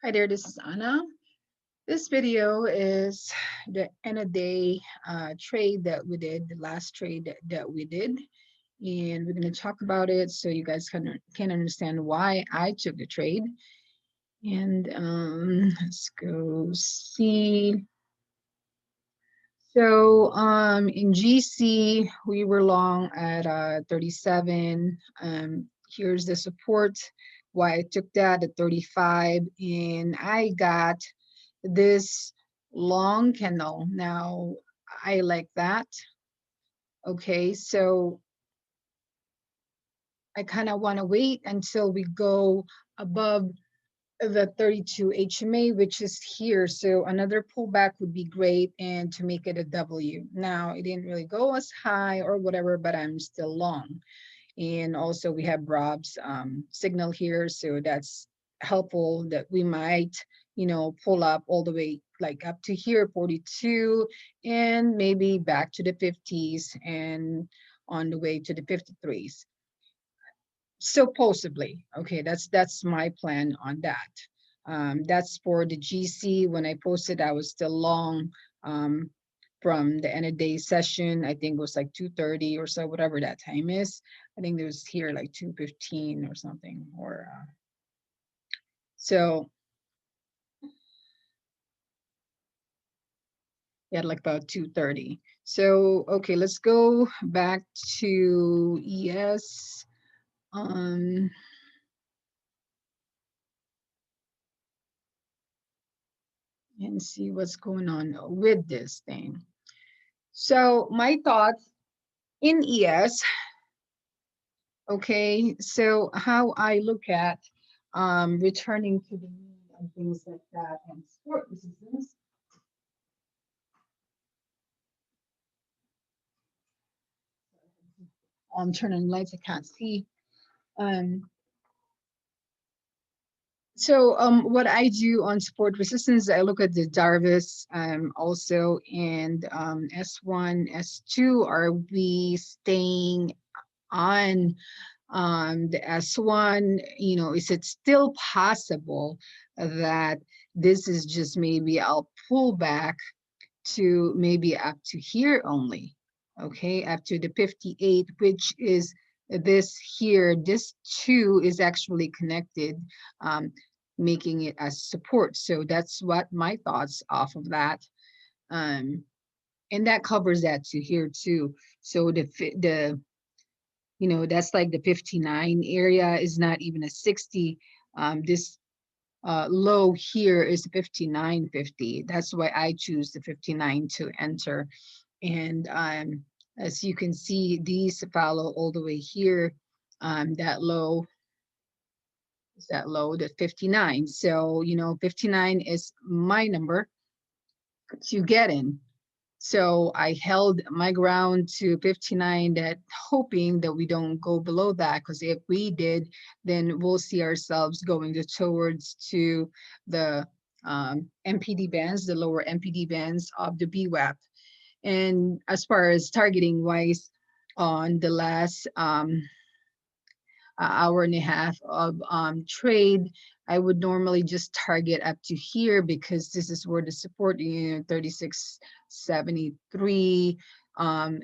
Hi there, this is Anna. This video is the end of day trade that we did, the last trade that we did. And we're going to talk about it so you guys can understand why I took the trade. And let's go see. So in GC, we were long at 37. Here's the support, why I took that at 35. And I got this long candle. Now, I like that. Okay, so I kind of want to wait until we go above the 32 HMA, which is here. So another pullback would be great, and to make it a W. Now, it didn't really go as high or whatever, but I'm still long. And also we have Rob's signal here, so that's helpful that we might, pull up all the way like up to here, 42, and maybe back to the 50s and on the way to the 53s. So possibly, okay, that's my plan on that. That's for the GC. When I posted, I was still long from the end of day session. I think it was like 2:30 or so, whatever that time is. I think it was here like 2:15 or something, or so yeah, like about 2:30. So okay, let's go back to ES. Um, and see what's going on with this thing. So my thoughts in ES, okay, so how I look at returning to the mean and things like that and support resistance. I'm turning lights, I can't see. Um, so what I do on support resistance, I look at the Darvis also, and S1, S2, are we staying on the S1, is it still possible that this is just maybe I'll pull back to maybe up to here only, okay, up to the 58, which is this here, this two is actually connected, um, making it as support. So that's what my thoughts off of that. Um, and that covers that to here too. So that's like the 59 area is not even a 60. This low here is 59.50. That's why I choose the 59 to enter. And as you can see, these follow all the way here. That low is that low, the 59. So, 59 is my number to get in. So I held my ground to 59, that hoping that we don't go below that, because if we did, then we'll see ourselves going towards to the MPD bands, the lower MPD bands of the BWAP. And as far as targeting wise, on the last hour and a half of trade, I would normally just target up to here, because this is where the support, 36.73,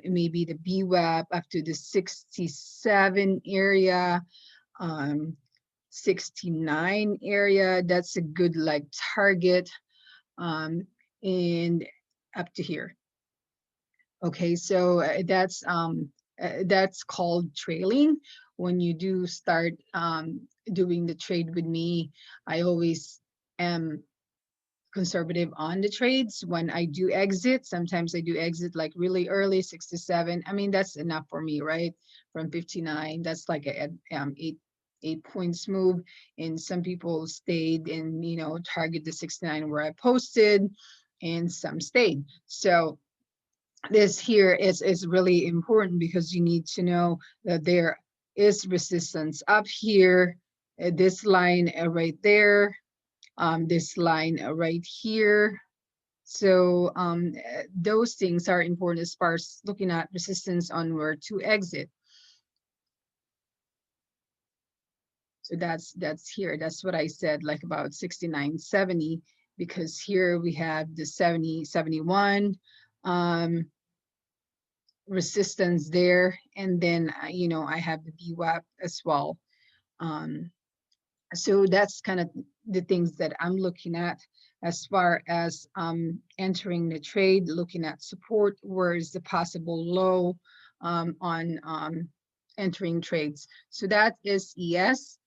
maybe the BWAP up to the 67 area, 69 area. That's a good like target, and up to here. Okay, so that's called trailing. When you do start doing the trade with me, I always am conservative on the trades. When I do exit, sometimes I do exit like really early, 67. I mean, that's enough for me, right? From 59, that's like a 8 points move. And some people stayed and target the 69 where I posted, and some stayed. So this here is really important, because you need to know that there is resistance up here, this line right there, this line right here. So those things are important as far as looking at resistance on where to exit. So that's here. That's what I said, like about 69.70, because here we have the 70.71 resistance there, and then I have the VWAP as well. Um, so that's kind of the things that I'm looking at as far as entering the trade, looking at support, where is the possible low on entering trades. So that is ES.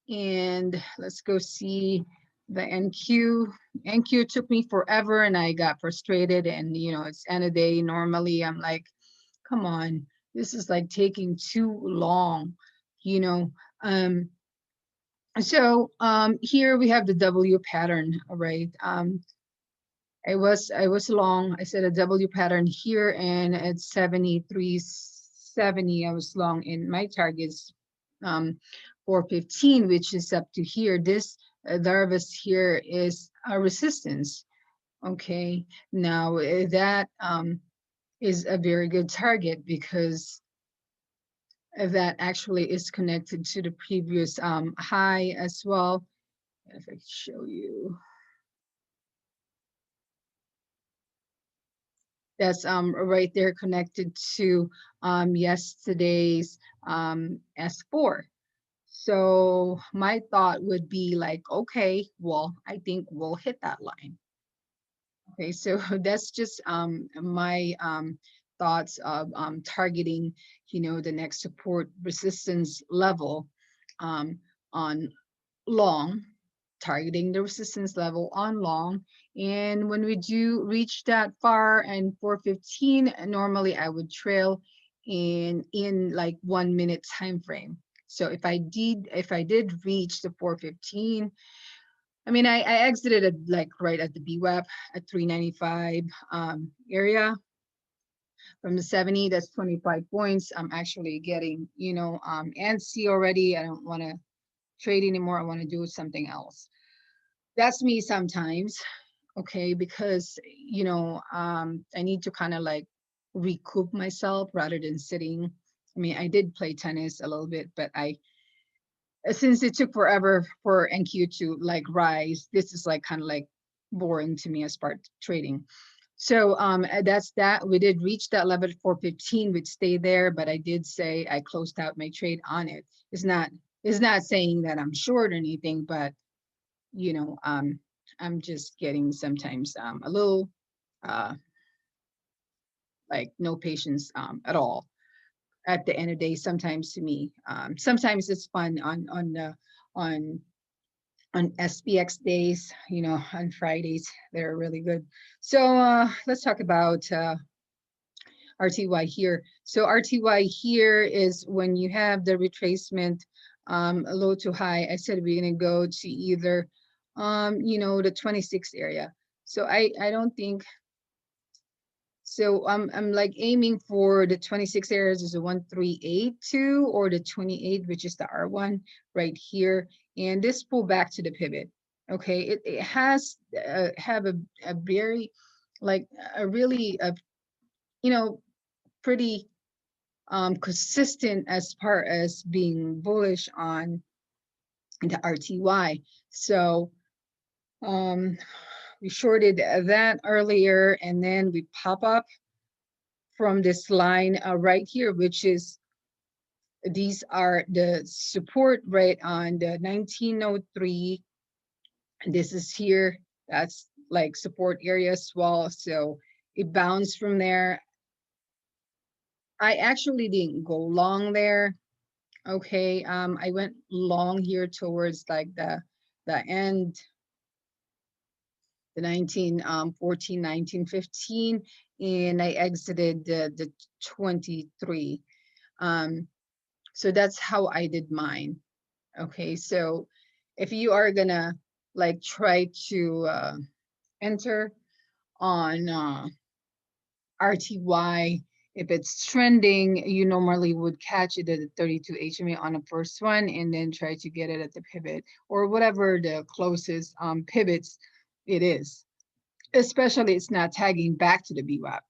And let's go see the NQ. NQ took me forever and I got frustrated, and it's end of day. Normally I'm like, come on, this is like taking too long, you know. So here we have the W pattern, right? I was long. I said a W pattern here, and at 73.70, I was long in my targets, 415, which is up to here. This Darvis here is a resistance. Okay, now that is a very good target, because that actually is connected to the previous high as well. If I show you, that's right there connected to yesterday's S4. So my thought would be like, okay, well, I think we'll hit that line. Okay, so that's just my thoughts of targeting, the next support resistance level on long, targeting the resistance level on long. And when we do reach that far and 415, normally I would trail in like 1 minute time frame. So if I did reach the 415, I mean, I exited it like right at the BWAP at 395 area from the 70. That's 25 points. I'm actually getting, antsy already. I don't want to trade anymore. I want to do something else. That's me sometimes, okay, because I need to kind of like recoup myself rather than sitting. I mean, I did play tennis a little bit, but since it took forever for NQ to like rise, this is like kind of like boring to me as part trading. So that's that. We did reach that level at 415, we'd stay there, but I did say I closed out my trade on it. It's not saying that I'm short or anything, but I'm just getting sometimes a little uh like no patience at all at the end of the day. Sometimes to me, sometimes it's fun on on SPX days, on Fridays. They're really good. So let's talk about RTY here. So RTY here is when you have the retracement low to high. I said we're gonna go to either the 26 area. So I don't think so. I'm like aiming for the 26 areas is a 1382 or the 28, which is the R1 right here. And this pull back to the pivot. Okay, it has have a very like a really pretty consistent as far as being bullish on the RTY. So we shorted that earlier, and then we pop up from this line right here, which is these are the support right on the 1903. This is here. That's like support area as well. So it bounced from there. I actually didn't go long there. Okay, I went long here towards like the end, the 1914, 1915, and I exited the 23. So that's how I did mine. Okay, so if you are gonna like try to enter on RTY, if it's trending, you normally would catch it at the 32 HMA on the first one and then try to get it at the pivot or whatever the closest pivots it is. Especially it's not tagging back to the VWAP,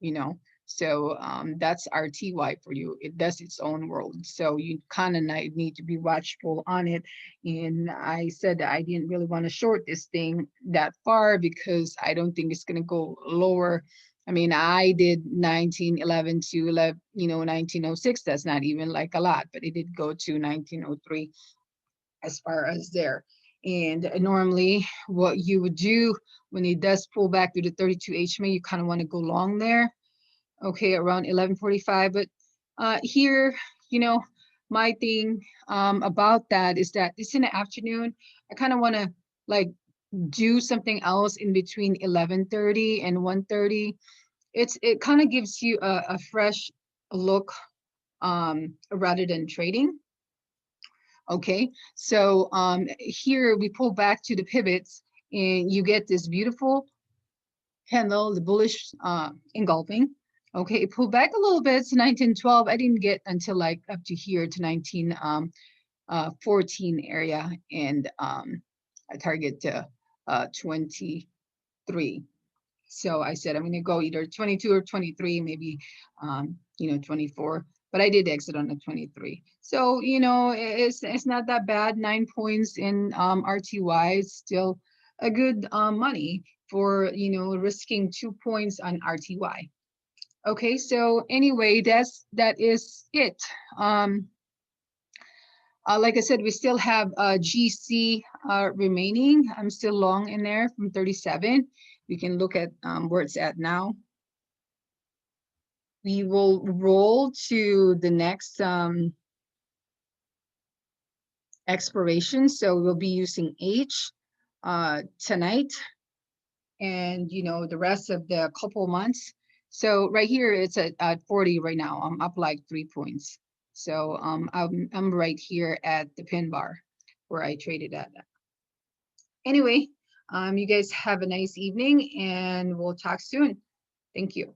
you know. So that's RTY for you. It does its own world. So you kind of need to be watchful on it. And I said that I didn't really want to short this thing that far because I don't think it's going to go lower. I mean, I did 1911 to 11, 1906. That's not even like a lot, but it did go to 1903 as far as there. And normally what you would do when it does pull back to the 32 HMA, you kind of want to go long there. Okay, around 11:45. But here, you know, my thing about that is that it's in the afternoon. I kind of want to like do something else in between 11:30 and 1:30. It kind of gives you a fresh look rather than trading. Okay, so here we pull back to the pivots and you get this beautiful handle, the bullish engulfing. Okay, it pulled back a little bit to 1912. I didn't get until like up to here to 1914 area, and I target to 23. So I said I'm going to go either 22 or 23, maybe 24. But I did exit on the 23. So it's not that bad. 9 points in RTY is still a good money for risking 2 points on RTY. Okay, so anyway, that is it. Like I said, we still have GC remaining. I'm still long in there from 37. We can look at where it's at now. We will roll to the next expiration. So we'll be using H tonight and the rest of the couple months. So right here, it's at 40 right now. I'm up like 3 points. So I'm right here at the pin bar where I traded at. Anyway, you guys have a nice evening and we'll talk soon. Thank you.